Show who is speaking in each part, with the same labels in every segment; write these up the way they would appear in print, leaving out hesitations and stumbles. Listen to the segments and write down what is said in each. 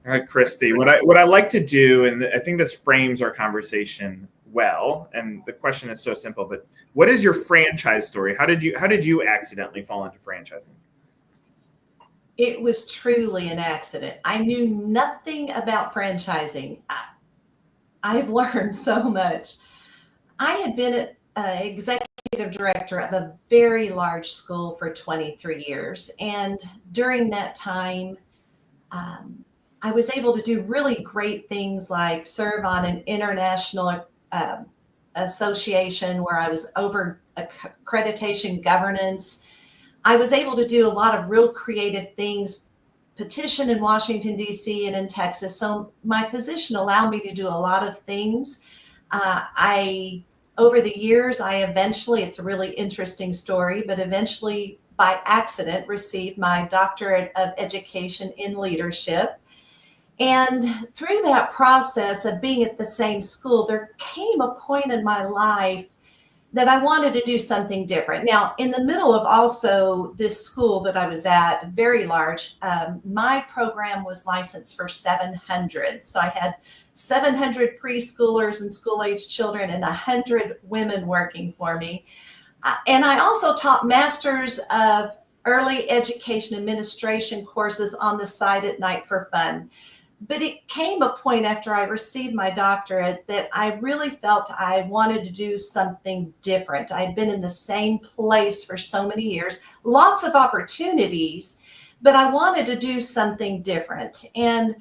Speaker 1: All right, Kristi, what I like to do, and I think this frames our conversation well, and the question is so simple, but what is your franchise story? How did you accidentally fall into franchising?
Speaker 2: It was truly an accident. I knew nothing about franchising. I've learned so much. I had been an executive director of a very large school for 23 years. And during that time, I was able to do really great things like serve on an international association where I was over accreditation governance. I was able to do a lot of real creative things, petition in Washington, D.C. and in Texas. So my position allowed me to do a lot of things. Over the years, I eventually, it's a really interesting story, but eventually by accident received my Doctorate of Education in Leadership. And through that process of being at the same school, there came a point in my life that I wanted to do something different. Now, in the middle of also this school that I was at, very large, my program was licensed for 700. So I had 700 preschoolers and school-age children and 100 women working for me. And I also taught Masters of Early Education Administration courses on the side at night for fun. But it came a point after I received my doctorate that I really felt I wanted to do something different. I had been in the same place for so many years, lots of opportunities, but I wanted to do something different. And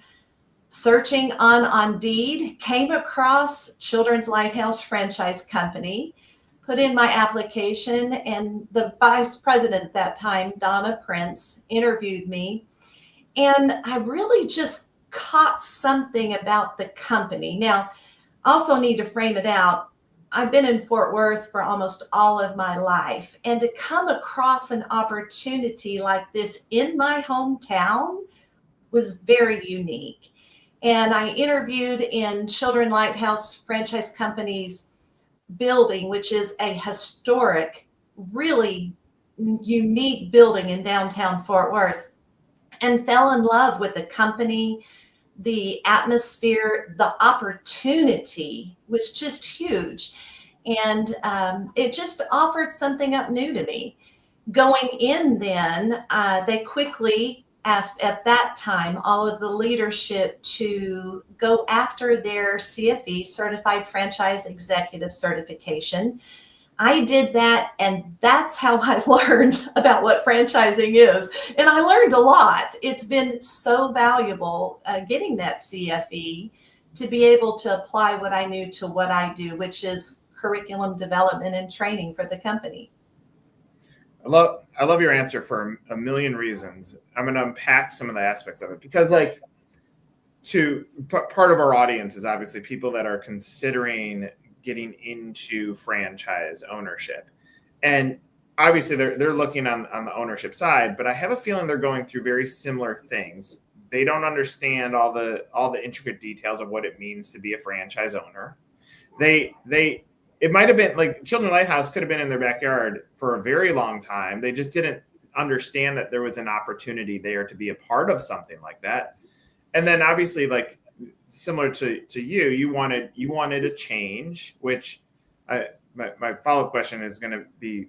Speaker 2: searching on Indeed, came across Children's Lighthouse Franchise Company, put in my application, and the vice president at that time, Donna Prince, interviewed me. And I really just caught something about the company. Now, also need to frame it out. I've been in Fort Worth for almost all of my life, and to come across an opportunity like this in my hometown was very unique. And I interviewed in Children's Lighthouse Franchise Company's building, which is a historic, really unique building in downtown Fort Worth, and fell in love with the company, the atmosphere, the opportunity was just huge. And it just offered something up new to me. Going in then, they quickly asked at that time all of the leadership to go after their CFE, Certified Franchise Executive Certification. I did that, and that's how I learned about what franchising is. And I learned a lot. It's been so valuable getting that CFE to be able to apply what I knew to what I do, which is curriculum development and training for the company.
Speaker 1: I love your answer for a million reasons. I'm going to unpack some of the aspects of it because, like, part of our audience is obviously people that are considering getting into franchise ownership, and obviously they're looking on the ownership side, but I have a feeling they're going through very similar things. They don't understand all the intricate details of what it means to be a franchise owner. It might have been like Children's Lighthouse could have been in their backyard for a very long time. They just didn't understand that there was an opportunity there to be a part of something like that. And then obviously, like, similar to you wanted a change, which my follow-up question is going to be,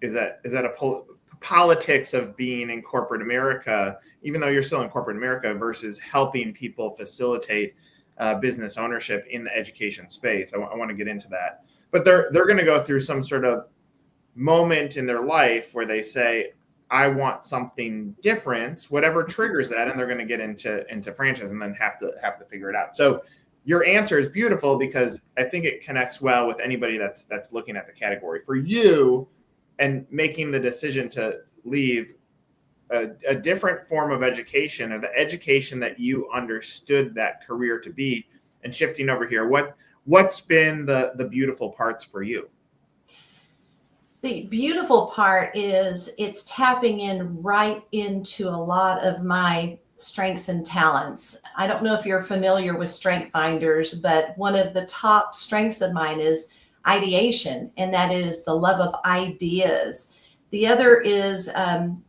Speaker 1: is that a politics of being in corporate America, even though you're still in corporate America, versus helping people facilitate business ownership in the education space? I want to get into that, but they're going to go through some sort of moment in their life where they say, I want something different, whatever triggers that, and they're going to get into franchise and then have to figure it out. So your answer is beautiful because I think it connects well with anybody that's looking at the category. For you and making the decision to leave a different form of education, or the education that you understood that career to be, and shifting over here, what's been the beautiful parts for you?
Speaker 2: The beautiful part is it's tapping in right into a lot of my strengths and talents. I don't know if you're familiar with Strength Finders, but one of the top strengths of mine is ideation, and that is the love of ideas, The other is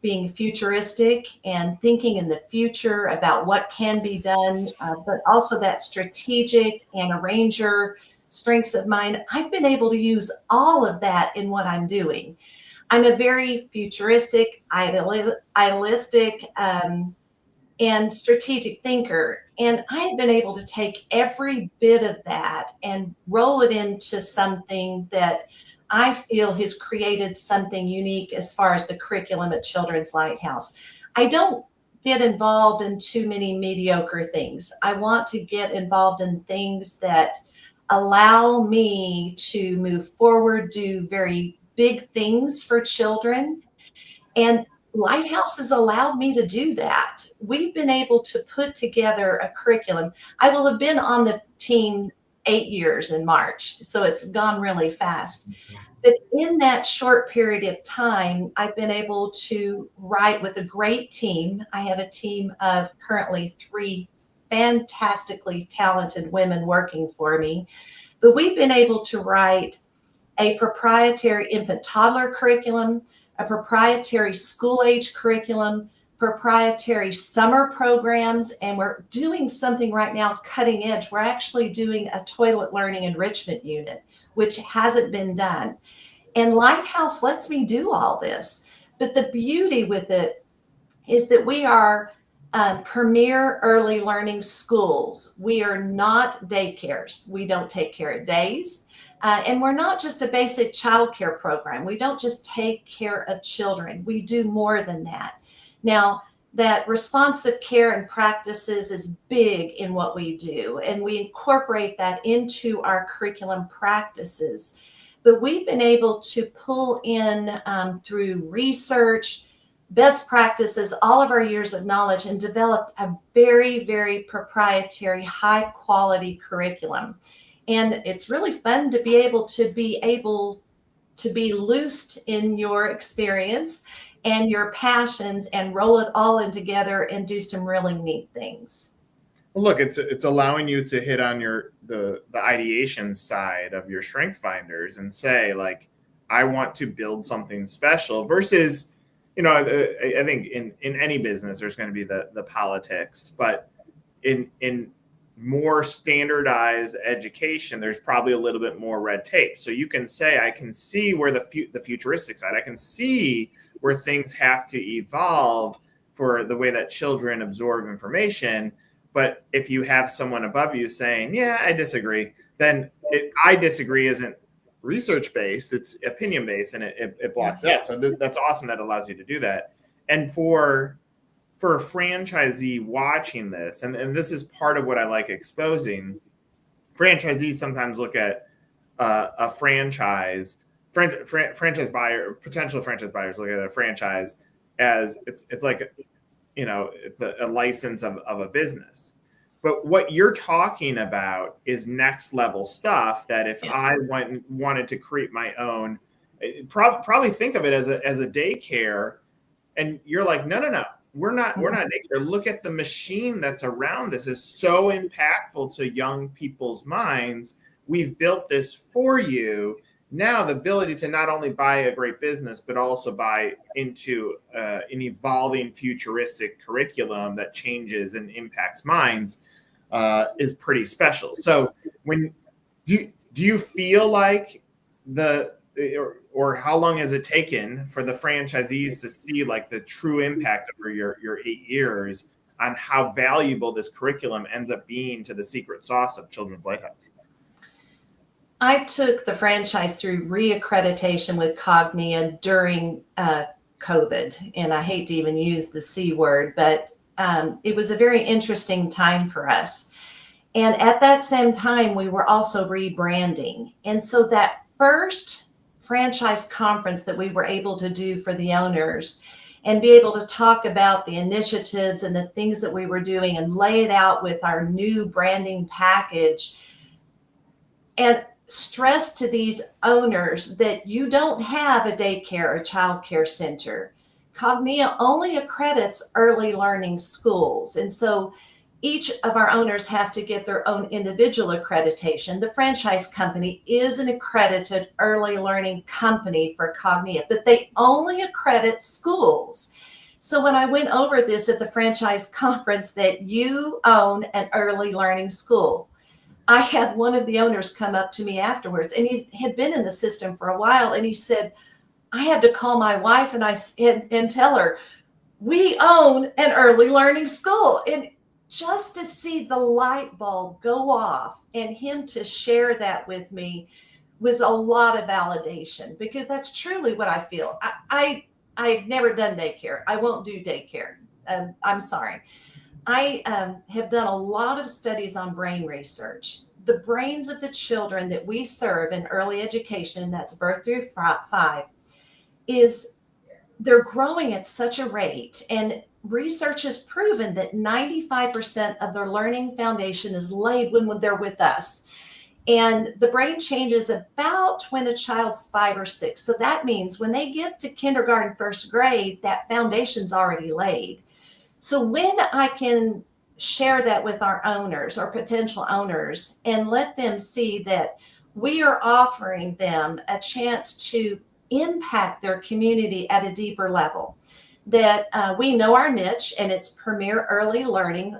Speaker 2: being futuristic and thinking in the future about what can be done, but also that strategic and arranger strengths of mine. I've been able to use all of that in what I'm doing. I'm a very futuristic, idealistic, and strategic thinker. And I have been able to take every bit of that and roll it into something that I feel has created something unique as far as the curriculum at Children's Lighthouse. I don't get involved in too many mediocre things. I want to get involved in things that allow me to move forward, do very big things for children. And Lighthouse has allowed me to do that. We've been able to put together a curriculum. I will have been on the team 8 years in March, so it's gone really fast. But in that short period of time, I've been able to write with a great team. I have a team of currently 3 fantastically talented women working for me. But we've been able to write a proprietary infant toddler curriculum, a proprietary school age curriculum, proprietary summer programs, and we're doing something right now cutting edge. We're actually doing a toilet learning enrichment unit, which hasn't been done. And Lighthouse lets me do all this. But the beauty with it is that we are premier early learning schools. We are not daycares. We don't take care of days. And we're not just a basic childcare program. We don't just take care of children. We do more than that. Now, that responsive care and practices is big in what we do, and we incorporate that into our curriculum practices. But we've been able to pull in through research, best practices, all of our years of knowledge, and developed a very, very proprietary, high quality curriculum. And it's really fun to be able to be loosed in your experience and your passions and roll it all in together and do some really neat things.
Speaker 1: Well, look, it's allowing you to hit on the ideation side of your strength finders and say, like, I want to build something special versus, I think in any business there's going to be the politics, but in more standardized education, there's probably a little bit more red tape. So you can say, I can see where the futuristic side, I can see where things have to evolve for the way that children absorb information. But if you have someone above you saying, yeah, I disagree, then I disagree isn't research-based, it's opinion-based, and it blocks it out. So that's awesome that allows you to do that. And for a franchisee watching this, and this is part of what I like exposing, franchisees sometimes look at a franchise buyer, potential franchise buyers look at a franchise as it's like, it's a license of a business. But what you're talking about is next level stuff that if I wanted to create my own, probably think of it as a daycare, and you're like, no. We're not daycare. Look at the machine that's around this is so impactful to young people's minds. We've built this for you. Now the ability to not only buy a great business, but also buy into an evolving futuristic curriculum that changes and impacts minds is pretty special. So when do you feel like or how long has it taken for the franchisees to see like the true impact over your 8 years on how valuable this curriculum ends up being to the secret sauce of Children's Lighthouse?
Speaker 2: I took the franchise through reaccreditation with Cognia during COVID, and I hate to even use the C word, but it was a very interesting time for us. And at that same time, we were also rebranding. And so that first franchise conference that we were able to do for the owners and be able to talk about the initiatives and the things that we were doing and lay it out with our new branding package and stress to these owners that you don't have a daycare or childcare center. Cognia only accredits early learning schools. And so each of our owners have to get their own individual accreditation. The franchise company is an accredited early learning company for Cognia, but they only accredit schools. So when I went over this at the franchise conference, that you own an early learning school, I had one of the owners come up to me afterwards, and he had been in the system for a while, and he said, I had to call my wife and tell her, we own an early learning school. And just to see the light bulb go off and him to share that with me was a lot of validation, because that's truly what I feel. I've never done daycare. I won't do daycare. I'm sorry. I have done a lot of studies on brain research. The brains of the children that we serve in early education, that's birth through 5, they're growing at such a rate. And research has proven that 95% of their learning foundation is laid when they're with us. And the brain changes about when a child's 5 or 6. So that means when they get to kindergarten, first grade, that foundation's already laid. So when I can share that with our owners or potential owners and let them see that we are offering them a chance to impact their community at a deeper level, that we know our niche, and it's premier early learning.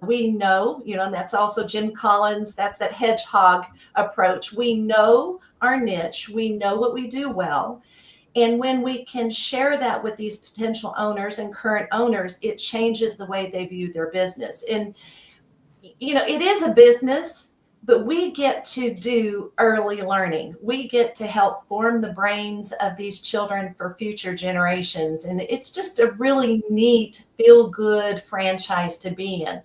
Speaker 2: We know, and that's also Jim Collins, that's that hedgehog approach. We know our niche, we know what we do well. And when we can share that with these potential owners and current owners, it changes the way they view their business. And, it is a business, but we get to do early learning. We get to help form the brains of these children for future generations. And it's just a really neat, feel-good franchise to be in.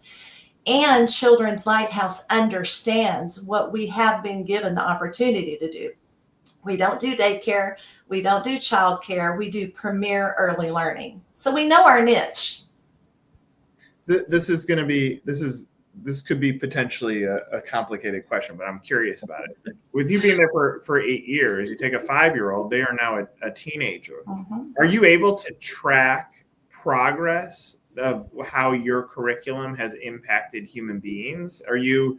Speaker 2: And Children's Lighthouse understands what we have been given the opportunity to do. We don't do daycare. We don't do childcare. We do premier early learning. So we know our niche.
Speaker 1: This could be potentially a complicated question, but I'm curious about it. With you being there for 8 years, you take a 5-year-old, they are now a teenager. Mm-hmm. Are you able to track progress of how your curriculum has impacted human beings? Are you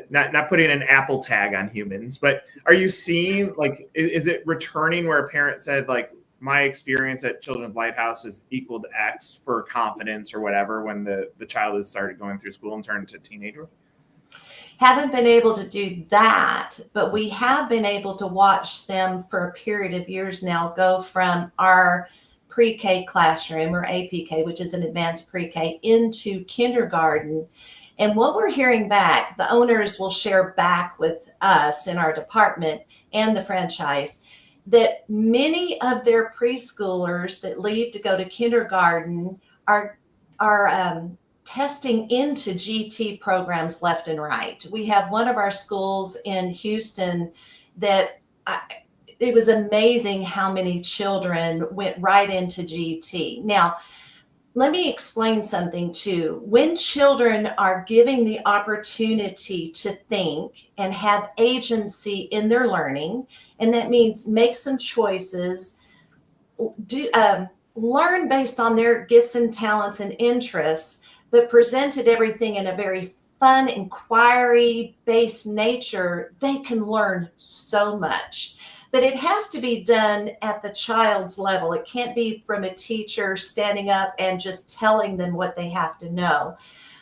Speaker 1: not putting an Apple tag on humans, but are you seeing, is it returning where a parent said, my experience at Children's Lighthouse is equal to X for confidence or whatever when the child has started going through school and turned into a teenager?
Speaker 2: Haven't been able to do that, but we have been able to watch them for a period of years now go from our pre-K classroom, or APK, which is an advanced pre-K, into kindergarten. And what we're hearing back, the owners will share back with us in our department and the franchise, that many of their preschoolers that leave to go to kindergarten are testing into GT programs left and right. We have one of our schools in Houston that it was amazing how many children went right into GT. Now, let me explain something too. When children are given the opportunity to think and have agency in their learning, and that means make some choices, learn based on their gifts and talents and interests, but presented everything in a very fun, inquiry-based nature, they can learn so much. But it has to be done at the child's level. It can't be from a teacher standing up and just telling them what they have to know.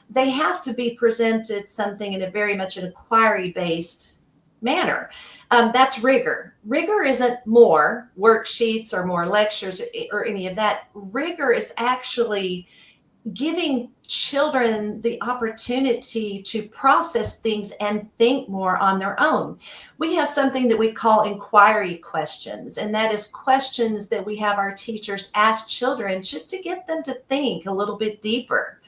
Speaker 2: They have to be presented something in a very much an inquiry-based manner. That's rigor. Rigor isn't more worksheets or more lectures or any of that. Rigor is actually giving children the opportunity to process things and think more on their own. We have something that we call inquiry questions, and that is questions that we have our teachers ask children just to get them to think a little bit deeper.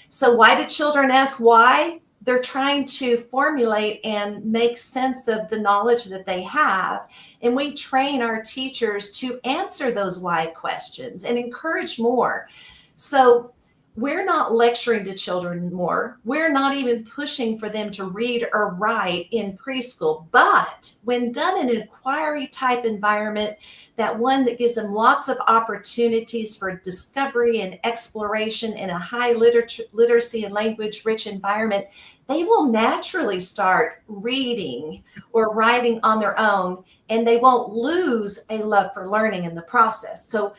Speaker 2: So why do children ask why? They're trying to formulate and make sense of the knowledge that they have. And we train our teachers to answer those why questions and encourage more. So we're not lecturing to children more. We're not even pushing for them to read or write in preschool. But when done in an inquiry type environment, that one that gives them lots of opportunities for discovery and exploration in a high literacy and language rich environment, they will naturally start reading or writing on their own, and they won't lose a love for learning in the process. So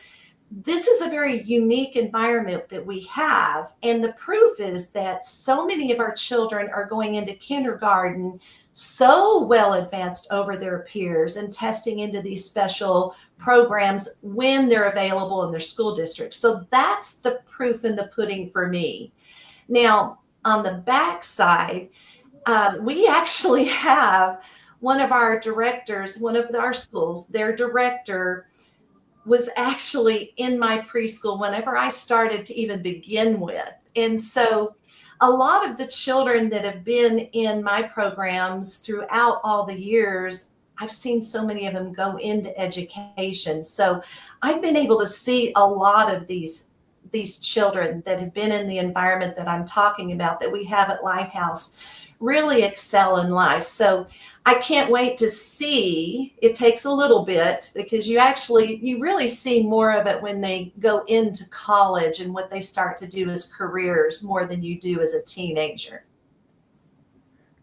Speaker 2: this is a very unique environment that we have. And the proof is that so many of our children are going into kindergarten so well advanced over their peers and testing into these special programs when they're available in their school district. So that's the proof in the pudding for me. Now, on the backside, we actually have one of our directors, one of our schools, their director was actually in my preschool whenever I started to even begin with. And so a lot of the children that have been in my programs throughout all the years, I've seen so many of them go into education. So I've been able to see a lot of these children that have been in the environment that I'm talking about that we have at Lighthouse really excel in life. So I can't wait to see. It takes a little bit because you really see more of it when they go into college and what they start to do as careers more than you do as a teenager.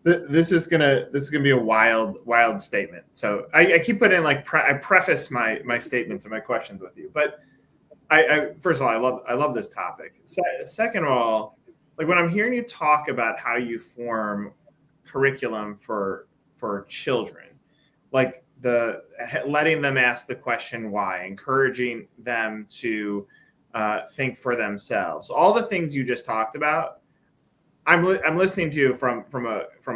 Speaker 1: This is gonna be a wild statement. So I keep putting I preface my statements and my questions with you, but I first of all I love this topic. Second of all, like when I'm hearing you talk about how you form curriculum for children, like letting them ask the question why, encouraging them to think for themselves, all the things you just talked about. I'm listening to you from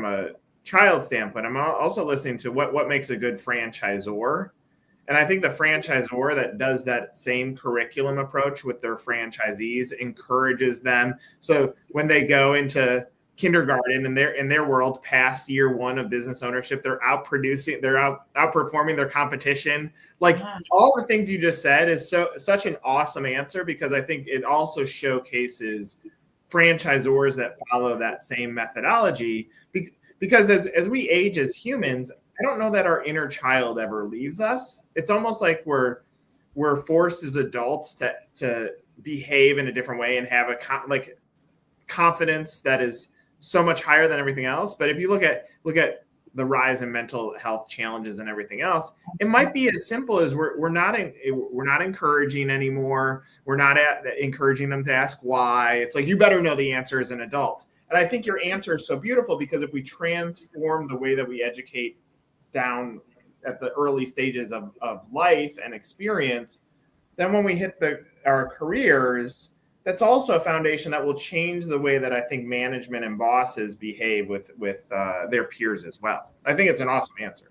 Speaker 1: a child standpoint. I'm also listening to what makes a good franchisor. And I think the franchisor that does that same curriculum approach with their franchisees encourages them. So when they go into kindergarten and they're in their world past year one of business ownership, they're outperforming their competition. Like all the things you just said is such an awesome answer, because I think it also showcases franchisors that follow that same methodology, because as we age as humans, I don't know that our inner child ever leaves us. It's almost like we're forced as adults to behave in a different way and have a confidence that is so much higher than everything else. But if you look at the rise in mental health challenges and everything else, it might be as simple as we're not encouraging anymore. We're not encouraging them to ask why. It's like, you better know the answer as an adult. And I think your answer is so beautiful, because if we transform the way that we educate down at the early stages of life and experience, then when we hit our careers, that's also a foundation that will change the way that I think management and bosses behave with their peers as well. I think it's an awesome answer.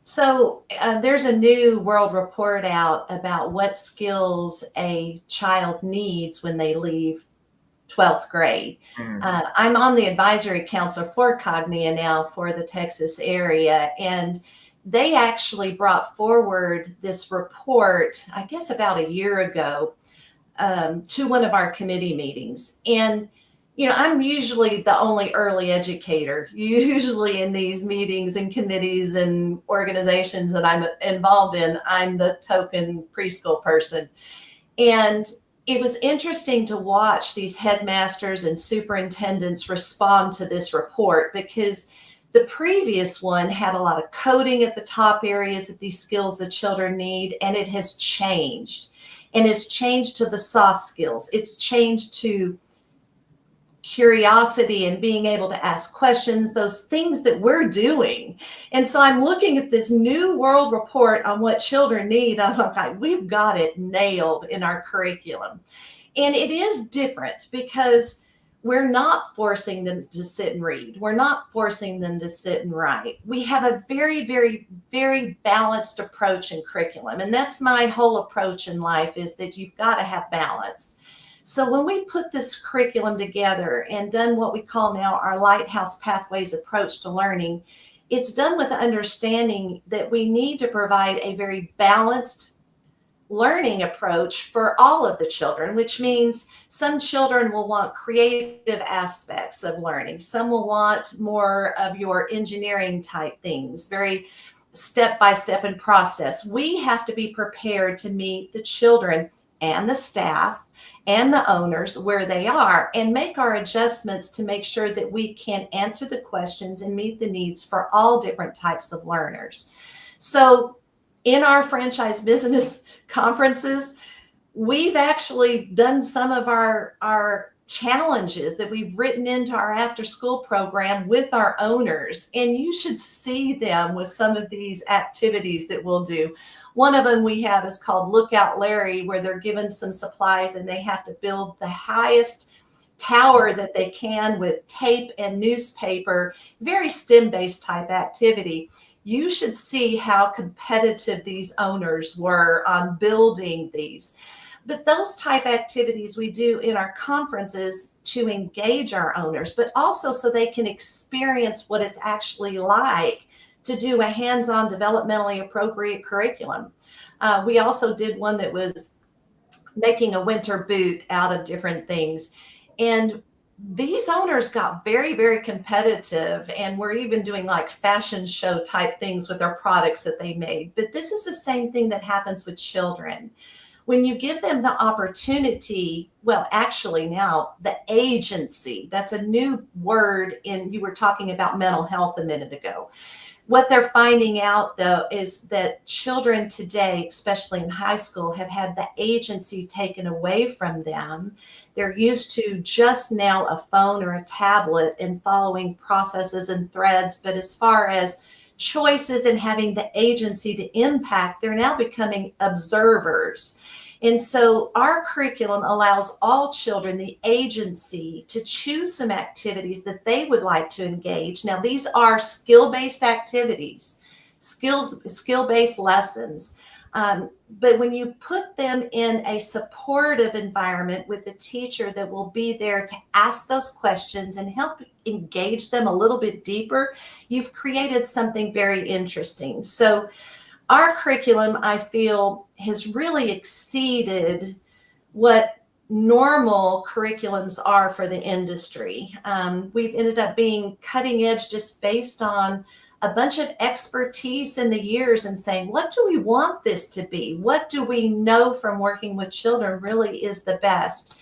Speaker 2: So there's a new world report out about what skills a child needs when they leave 12th grade. I'm on the advisory council for Cognia now for the Texas area, and they actually brought forward this report, I guess about a year ago, to one of our committee meetings. And, I'm usually the only early educator, usually in these meetings and committees and organizations that I'm involved in. I'm the token preschool person. And it was interesting to watch these headmasters and superintendents respond to this report, because the previous one had a lot of coding at the top areas of these skills that children need, and it has changed. And it's changed to the soft skills. It's changed to curiosity and being able to ask questions, those things that we're doing. And so I'm looking at this new world report on what children need. I was like, we've got it nailed in our curriculum. And it is different because we're not forcing them to sit and read. We're not forcing them to sit and write. We have a very, very, very balanced approach in curriculum. And that's my whole approach in life, is that you've got to have balance. So when we put this curriculum together and done what we call now our Lighthouse Pathways approach to learning, it's done with the understanding that we need to provide a very balanced learning approach for all of the children, which means some children will want creative aspects of learning. Some will want more of your engineering type things, very step-by-step and process. We have to be prepared to meet the children and the staff and the owners where they are and make our adjustments to make sure that we can answer the questions and meet the needs for all different types of learners. So in our franchise business conferences, we've actually done some of our challenges that we've written into our after school program with our owners. And you should see them with some of these activities that we'll do. One of them we have is called Lookout Larry, where they're given some supplies and they have to build the highest tower that they can with tape and newspaper, very STEM-based type activity. You should see how competitive these owners were on building these. But those type activities we do in our conferences to engage our owners, but also so they can experience what it's actually like to do a hands-on developmentally appropriate curriculum. We also did one that was making a winter boot out of different things. And these owners got very, very competitive, and we're even doing like fashion show type things with our products that they made. But this is the same thing that happens with children. When you give them the opportunity, well, actually now the agency, that's a new word you were talking about mental health a minute ago. What they're finding out, though, is that children today, especially in high school, have had the agency taken away from them. They're used to just now a phone or a tablet and following processes and threads. But as far as choices and having the agency to impact, they're now becoming observers. And so our curriculum allows all children the agency to choose some activities that they would like to engage. Now, these are skill-based activities, skill-based lessons. But when you put them in a supportive environment with a teacher that will be there to ask those questions and help engage them a little bit deeper, you've created something very interesting. So our curriculum, I feel, has really exceeded what normal curriculums are for the industry. We've ended up being cutting edge just based on a bunch of expertise in the years and saying, what do we want this to be? What do we know from working with children really is the best?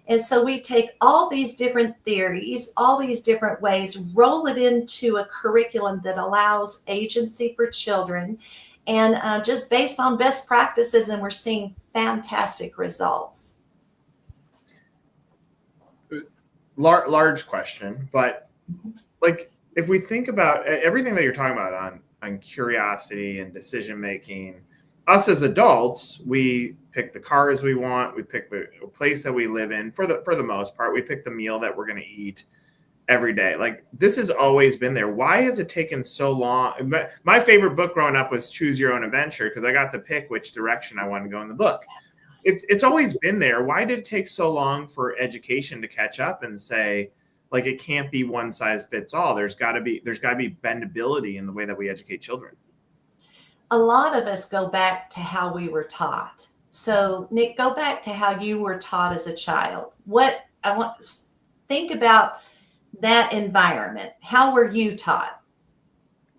Speaker 2: And so we take all these different theories, all these different ways, roll it into a curriculum that allows agency for children, and just based on best practices, and we're seeing fantastic results.
Speaker 1: Large question, but like if we think about everything that you're talking about on curiosity and decision making, us as adults, we pick the cars we want, we pick the place that we live in for the most part, we pick the meal that we're going to eat every day. Like this has always been there. Why has it taken so long? My favorite book growing up was Choose Your Own Adventure because I got to pick which direction I wanted to go in the book. It's always been there. Why did it take so long for education to catch up and say, like, it can't be one size fits all? There's got to be bendability in the way that we educate children.
Speaker 2: A lot of us go back to how we were taught. So Nick, go back to how you were taught as a child. Think about that environment. How were you taught?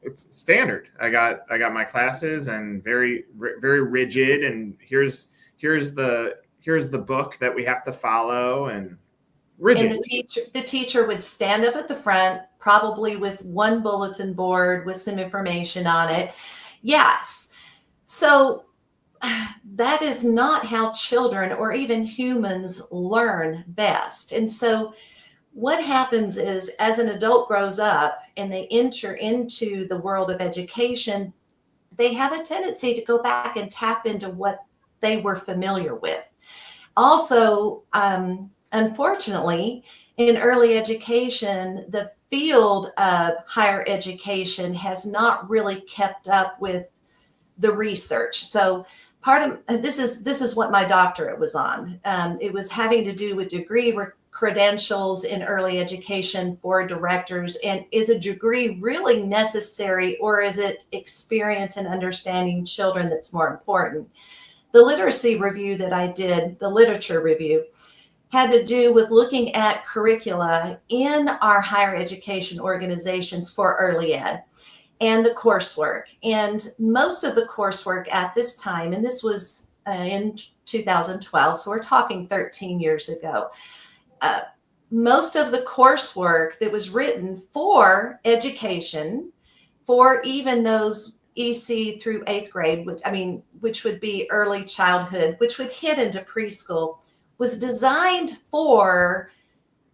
Speaker 1: It's standard. I got my classes and very, very rigid. And here's the book that we have to follow and rigid.
Speaker 2: And the teacher would stand up at the front, probably with one bulletin board with some information on it. Yes. So that is not how children or even humans learn best. And so what happens is, as an adult grows up and they enter into the world of education, they have a tendency to go back and tap into what they were familiar with. Also, unfortunately, in early education, the field of higher education has not really kept up with the research. So part of this is what my doctorate was on. It was having to do with degree credentials in early education for directors. And is a degree really necessary, or is it experience and understanding children that's more important? The literacy review that I did, the literature review, had to do with looking at curricula in our higher education organizations for early ed and the coursework. And most of the coursework at this time, and this was in 2012, so we're talking 13 years ago, most of the coursework that was written for education, for even those EC through 8th grade, which would be early childhood, which would hit into preschool, was designed for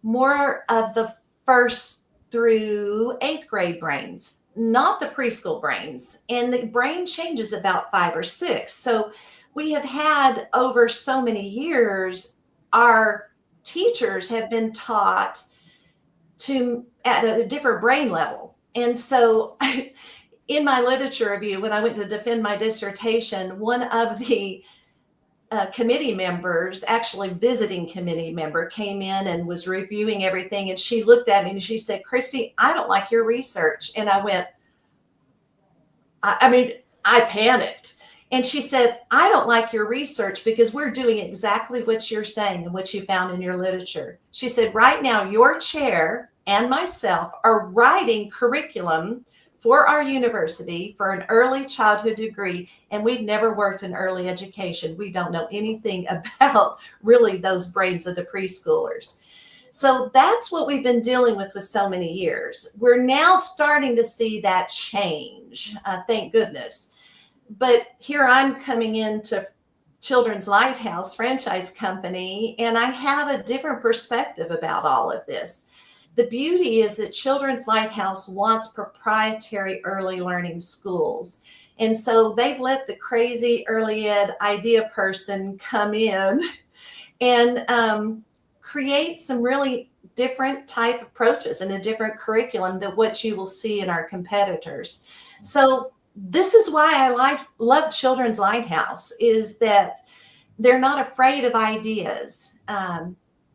Speaker 2: more of the 1st through 8th grade brains, not the preschool brains. And the brain changes about 5 or 6. So we have had over so many years, our teachers have been taught at a different brain level. And so in my literature review, when I went to defend my dissertation, one of the committee members, actually visiting committee member, came in and was reviewing everything. And she looked at me and she said, "Kristi, I don't like your research." And I went, I panicked. And she said, "I don't like your research because we're doing exactly what you're saying and what you found in your literature." She said, "Right now, your chair and myself are writing curriculum for our university for an early childhood degree, and we've never worked in early education. We don't know anything about really those brains of the preschoolers." So that's what we've been dealing with so many years. We're now starting to see that change, thank goodness. But here I'm coming into Children's Lighthouse franchise company, and I have a different perspective about all of this. The beauty is that Children's Lighthouse wants proprietary early learning schools. And so they've let the crazy early ed idea person come in and create some really different type approaches and a different curriculum than what you will see in our competitors. So this is why I love Children's Lighthouse, is that they're not afraid of ideas.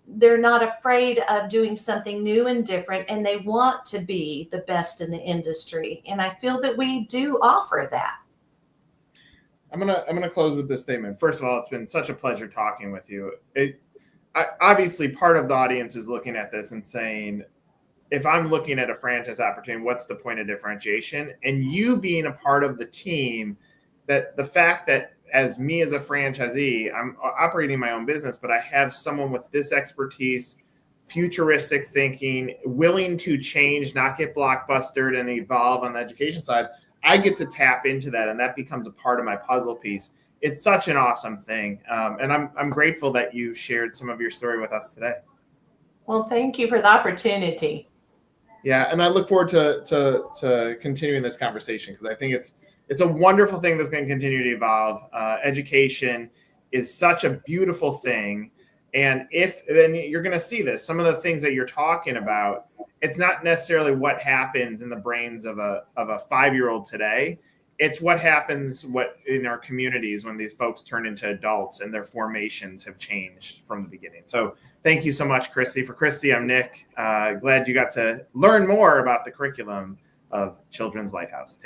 Speaker 2: They're not afraid of doing something new and different, and they want to be the best in the industry. And I feel that we do offer that.
Speaker 1: I'm gonna close with this statement. First of all, it's been such a pleasure talking with you. Obviously, part of the audience is looking at this and saying, if I'm looking at a franchise opportunity, what's the point of differentiation? And you being a part of the team, that the fact that as me as a franchisee, I'm operating my own business, but I have someone with this expertise, futuristic thinking, willing to change, not get blockbustered and evolve on the education side, I get to tap into that, and that becomes a part of my puzzle piece. It's such an awesome thing. And I'm grateful that you shared some of your story with us today.
Speaker 2: Well, thank you for the opportunity.
Speaker 1: Yeah, and I look forward to continuing this conversation, because I think it's a wonderful thing that's going to continue to evolve. Education is such a beautiful thing, and then you're going to see this. Some of the things that you're talking about, it's not necessarily what happens in the brains of a 5-year-old today. It's what happens in our communities when these folks turn into adults and their formations have changed from the beginning. So thank you so much, Kristi. For Kristi, I'm Nick. Glad you got to learn more about the curriculum of Children's Lighthouse.